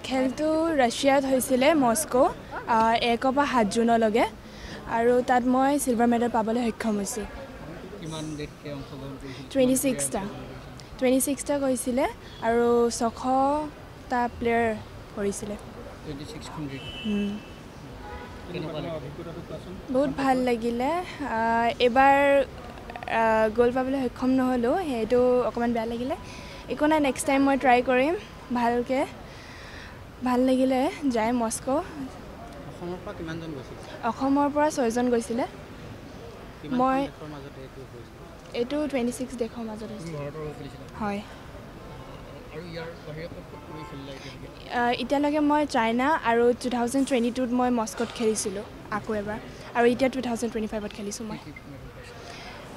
খেলটো ৰাছিয়াত হৈছিলে মস্কো 1 পৰা 7 জুনলৈকে আৰু তাত মই সিলভাৰ মেডেল পাবলৈ সক্ষম হৈছোঁ। কিমান দেশে অংশগ্ৰহণ কৰিছিল? 26টা কৰিছিলে আৰু 600টা প্লেয়াৰ কৰিছিলে। 26খন দেশ। বহুত ভাল লাগিলে। এবাৰ গোল পাবলৈ সক্ষম নহ'লোঁ, সেইটো অকণমান বেয়া লাগিলে। একো নাই, নেক্সট টাইম মই ট্ৰাই কৰিম ভালকৈ। ভাল লাগিলে যাই মস্কো। অসমৰ পৰা কিমানজন গৈছিল? অসমৰ পৰা 6 জন গৈছিলে। মই এইটো 26 দেশৰ মাজত হৈছিল। হয়। এতিয়ালৈকে মই চাইনা আৰু 2022ত মই মস্কোত খেলিছিলোঁ আকৌ এবাৰ, আৰু এতিয়া 2025ত খেলিছোঁ।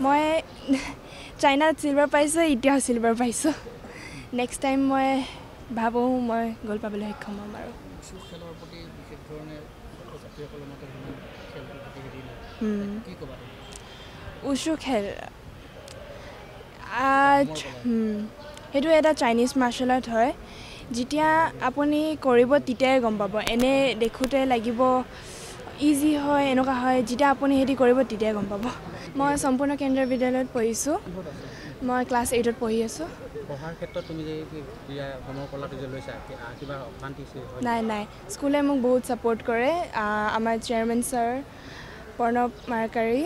মই চাইনাত চিলভাৰ পাইছোঁ, এতিয়াও চিলভাৰ পাইছোঁ। নেক্সট টাইম মই ভাবোঁ মই গ'ল পাবলৈ সক্ষম হ'ম। আৰু উচু খেল সেইটো এটা চাইনিজ মাৰ্চেল আৰ্ট হয়। যেতিয়া আপুনি কৰিব তেতিয়াই গম পাব। এনে দেখোঁতে লাগিব ইজি হয়, এনেকুৱা হয়। যেতিয়া আপুনি সেইটো কৰিব তেতিয়াই গম পাব। মই সম্পূৰ্ণ কেন্দ্ৰীয় বিদ্যালয়ত পঢ়িছোঁ। মই ক্লাছ 8ত পঢ়ি আছোঁ। পঢ়াৰ ক্ষেত্ৰত তুমি যে সমকলাটো যে লৈছা, কিবা অশান্তি? নাই, স্কুলে মোক বহুত ছাপোৰ্ট কৰে। আমাৰ চেয়াৰমেন ছাৰ প্ৰণৱ মাৰ্কাৰী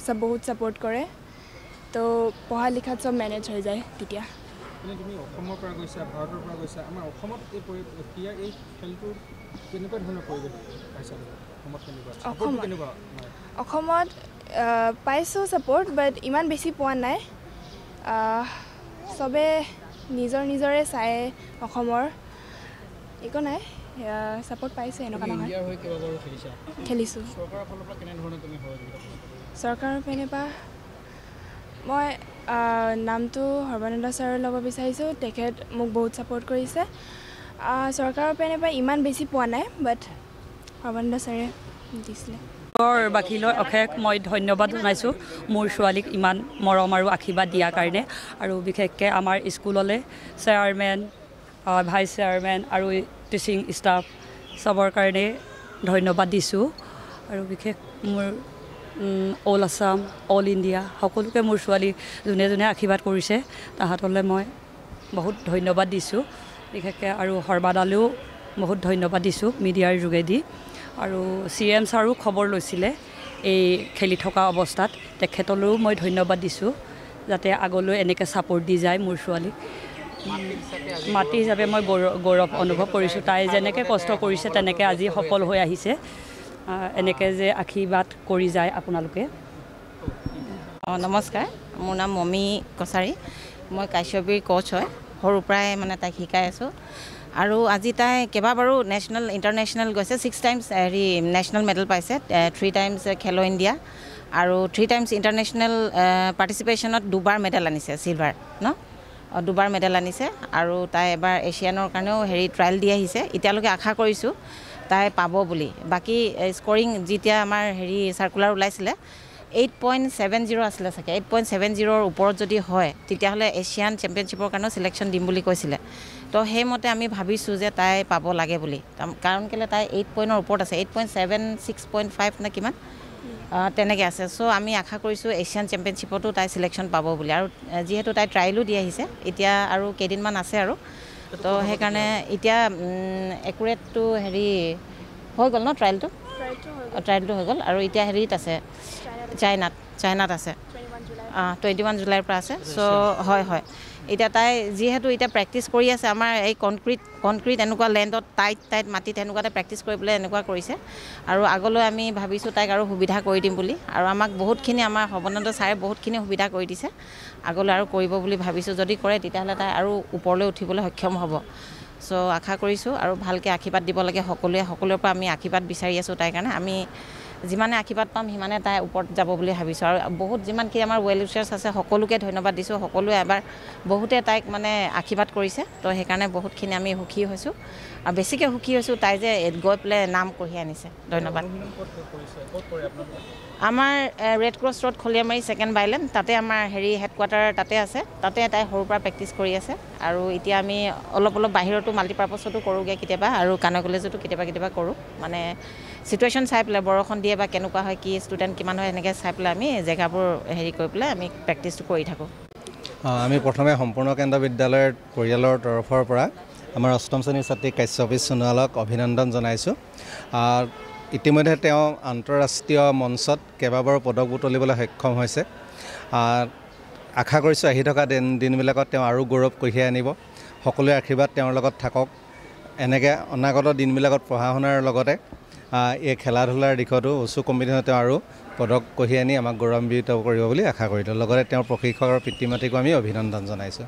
চব বহুত ছাপোৰ্ট কৰে। তো পঢ়া লিখাত চব মেনেজ হৈ যায় তেতিয়া। তুমি অসমৰ পৰা গৈছা, ভাৰতৰ পৰা গৈছা। আমাৰ অসমত এই খেলটো কেনেকুৱা ধৰণৰ পৰিৱেশ পাইছা? অসমত পাইছোঁ ছাপোৰ্ট, বাট ইমান বেছি পোৱা নাই। চবে নিজৰে চাই অসমৰ। একো নাই, ছাপোৰ্ট পাইছে, এনেকুৱা নহয়। খেলিছোঁ। চৰকাৰৰ পিনে পৰা মই নামটো সৰ্বানন্দ ছাৰক ল'ব বিচাৰিছোঁ। তেখেত মোক বহুত ছাপোৰ্ট কৰিছে। চৰকাৰৰ পিনে পৰা ইমান বেছি পোৱা নাই, বাট সৰ্বানন্দ ছাৰে দিছিলে। বাকীলৈ অশেষ মই ধন্যবাদ জনাইছোঁ মোৰ ছোৱালীক ইমান মৰম আৰু আশীৰ্বাদ দিয়াৰ কাৰণে। আৰু বিশেষকৈ আমাৰ স্কুললৈ চেয়াৰমেন, ভাইচ চেয়াৰমেন আৰু টিচিং ষ্টাফ চবৰ কাৰণে ধন্যবাদ দিছোঁ। আৰু বিশেষ মোৰ অল আছাম, অল ইণ্ডিয়া সকলোকে মোৰ ছোৱালী যোনে যোনে আশীৰ্বাদ কৰিছে তাহাঁতলৈ মই বহুত ধন্যবাদ দিছোঁ। বিশেষকৈ আৰু সৰ্বাদালৈও বহুত ধন্যবাদ দিছোঁ মিডিয়াৰ যোগেদি। আৰু CM ছাৰো খবৰ লৈছিলে এই খেলি থকা অৱস্থাত, তেখেতলৈও মই ধন্যবাদ দিছোঁ, যাতে আগলৈ এনেকৈ ছাপোৰ্ট দি যায় মোৰ ছোৱালীক। মাতৃ হিচাপে মই গৌৰৱ অনুভৱ কৰিছোঁ। তাই যেনেকৈ কষ্ট কৰিছে তেনেকৈ আজি সফল হৈ আহিছে। এনেকৈ যে আশীৰ্বাদ কৰি যায় আপোনালোকে। নমস্কাৰ, মোৰ নাম মমী কছাৰী। মই কাশ্যপীৰ কোচ হয়। সৰুৰ পৰাই মানে তাইক শিকাই আছোঁ। আৰু আজি তাই কেইবাবাৰো নেশ্যনেল ইণ্টাৰনেশ্যনেল গৈছে। 6 টাইমছ নেশ্যনেল মেডেল পাইছে, 3 টাইমছ খেলো ইণ্ডিয়া আৰু 3 টাইমছ ইণ্টাৰনেশ্যনেল পাৰ্টিচিপেশ্যনত 2বাৰ মেডেল আনিছে, চিলভাৰ 2বাৰ মেডেল আনিছে। আৰু তাই এবাৰ এছিয়ানৰ কাৰণেও ট্ৰায়েল দি আহিছে। এতিয়ালৈকে আশা কৰিছোঁ তাই পাব বুলি। বাকী স্ক'ৰিং যেতিয়া আমাৰ চাৰ্কুলাৰ ওলাইছিলে 8.70 আছিলে চাগে। 8.70ৰ ওপৰত যদি হয় তেতিয়াহ'লে এছিয়ান চেম্পিয়নশ্বিপৰ কাৰণেও চিলেকশ্যন দিম বুলি কৈছিলে। তো সেইমতে আমি ভাবিছোঁ যে তাই পাব লাগে বুলি। কাৰণ কেলৈ তাই 8 পইণ্টৰ ওপৰত আছে, 8.7, 6.5 নে কিমান তেনেকৈ আছে। চ' আমি আশা কৰিছোঁ এছিয়ান চেম্পিয়নশ্বিপতো তাই চিলেকশ্যন পাব বুলি। আৰু যিহেতু তাই ট্ৰায়েলো দি আহিছে, এতিয়া আৰু কেইদিনমান আছে আৰু। তো সেইকাৰণে এতিয়া একুৰেটটো হৈ গ'ল ট্ৰায়েলটো হৈ গ'ল। আৰু এতিয়া আছে চাইনাত আছে, 21 জুলাইৰ পৰা আছে। চ' হয় এতিয়া তাই যিহেতু এতিয়া প্ৰেক্টিছ কৰি আছে আমাৰ এই কনক্ৰিট এনেকুৱা লেণ্ডত টাইট মাটিত এনেকুৱাতে প্ৰেক্টিছ কৰিবলৈ এনেকুৱা কৰিছে। আৰু আগলৈ আমি ভাবিছোঁ তাইক আৰু সুবিধা কৰি দিম বুলি। আৰু আমাক বহুতখিনি আমাৰ সৰ্বানন্দ ছাৰে বহুতখিনি সুবিধা কৰি দিছে। আগলৈ আৰু কৰিব বুলি ভাবিছোঁ। যদি কৰে তেতিয়াহ'লে তাই আৰু ওপৰলৈ উঠিবলৈ সক্ষম হ'ব। চ' আশা কৰিছোঁ আৰু ভালকৈ আশীৰ্বাদ দিব লাগে সকলোৰে পৰা আমি আশীৰ্বাদ বিচাৰি আছোঁ তাইৰ কাৰণে। আমি যিমানে আশীৰ্বাদ পাম সিমানে তাই ওপৰত যাব বুলি ভাবিছোঁ। আৰু বহুত যিমানখিনি আমাৰ ৱেল উইচাৰ্ছ আছে সকলোকে ধন্যবাদ দিছোঁ। সকলোৱে এবাৰ বহুতে তাইক মানে আশীৰ্বাদ কৰিছে। তো সেইকাৰণে বহুতখিনি আমি সুখী হৈছোঁ। আৰু বেছিকৈ সুখী হৈছোঁ তাই যে গৈ পেলাই নাম কঢ়িয়াই আনিছে। ধন্যবাদ। আমাৰ red cross road Khaliamari 2nd bylane, তাতে আমাৰ হেডকোৱাৰ্টাৰ তাতে আছে। তাতে তাই সৰুৰ পৰা প্ৰেক্টিছ কৰি আছে। আৰু এতিয়া আমি অলপ বাহিৰতো মাল্টিপাৰ্পাছতো কৰোঁগৈ কেতিয়াবা আৰু কানৰ কলেজতো কেতিয়াবা কৰোঁ মানে চিটুৱেশ্যন চাই পেলাই বৰষুণ দিয়ে বা কেনেকুৱা হয় কি ষ্টুডেণ্ট কিমান হয় এনেকৈ চাই পেলাই আমি জেগাবোৰ হেৰি কৰি পেলাই আমি প্ৰেক্টিছটো কৰি থাকোঁ আমি প্ৰথমে সম্পূৰ্ণ কেন্দ্ৰ বিদ্যালয়ৰ পৰিয়ালৰ তৰফৰ পৰা আমাৰ অষ্টম শ্ৰেণীৰ ছাত্ৰী কাশ্যপী সোণোৱালক অভিনন্দন জনাইছোঁ ইতিমধ্যে তেওঁ আন্তঃৰাষ্ট্ৰীয় মঞ্চত কেইবাবাৰো পদক বুটলিবলৈ সক্ষম হৈছে আশা কৰিছোঁ আহি থকা দিনবিলাকত তেওঁ আৰু গৌৰৱ কঢ়িয়াই আনিব সকলোৰে আশীৰ্বাদ তেওঁৰ লগত থাকক এনেকৈ অনাগত দিনবিলাকত পঢ়া শুনাৰ লগতে এই খেলা ধূলাৰ দিশতো উচ্চ কম্পিটিশ্যনত তেওঁ আৰু পদক কঢ়িয়াই আনি আমাক গৌৰৱান্বিত কৰিব বুলি আশা কৰিলোঁ লগতে তেওঁৰ প্ৰশিক্ষক আৰু পিতৃ মাতৃকো আমি অভিনন্দন জনাইছোঁ